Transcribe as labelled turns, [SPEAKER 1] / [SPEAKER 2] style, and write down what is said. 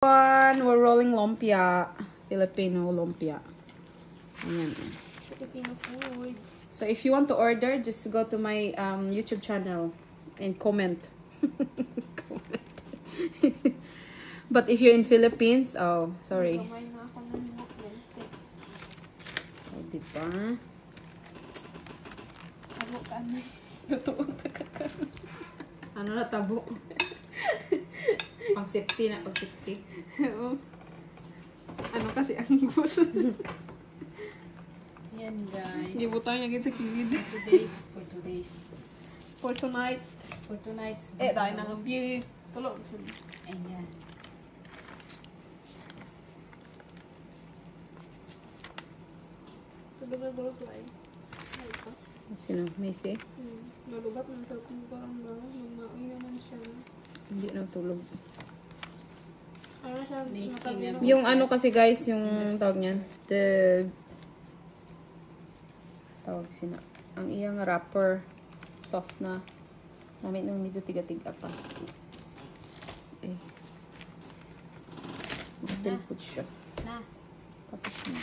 [SPEAKER 1] We're rolling lumpia. Filipino lumpia. Ayan.
[SPEAKER 2] Filipino food.
[SPEAKER 1] So if you want to order, just go to my YouTube channel and comment. Comment. But if you're in Philippines, oh, sorry.
[SPEAKER 2] Kamay na ako ng lente.
[SPEAKER 1] Oh, diba?
[SPEAKER 2] Tabo ka na. Natuon ka.
[SPEAKER 1] Ano na tabo? Pang safety na, pang safety.
[SPEAKER 2] Oo. Ano kasi ang gusto?
[SPEAKER 3] Yan guys.
[SPEAKER 2] Hindi mo tayo naging sa kilid.
[SPEAKER 3] For today's.
[SPEAKER 2] For tonight.
[SPEAKER 3] For tonight's.
[SPEAKER 2] Dahil nang view. Tulog.
[SPEAKER 3] Ayan.
[SPEAKER 2] Tulog na tulog lang.
[SPEAKER 1] Sino? Macy?
[SPEAKER 2] Nalubat na sa kung parang ba. Magmauyo man siya.
[SPEAKER 1] Hindi na tulog.
[SPEAKER 2] Ano siya?
[SPEAKER 3] Making a-
[SPEAKER 1] Yung ano kasi guys, yung tawag niyan, tawag sina, ang iyang wrapper, soft na. Namin nung medyo tiga-tiga pa. Eh. Still put siya.
[SPEAKER 3] Na.
[SPEAKER 1] Tapos na.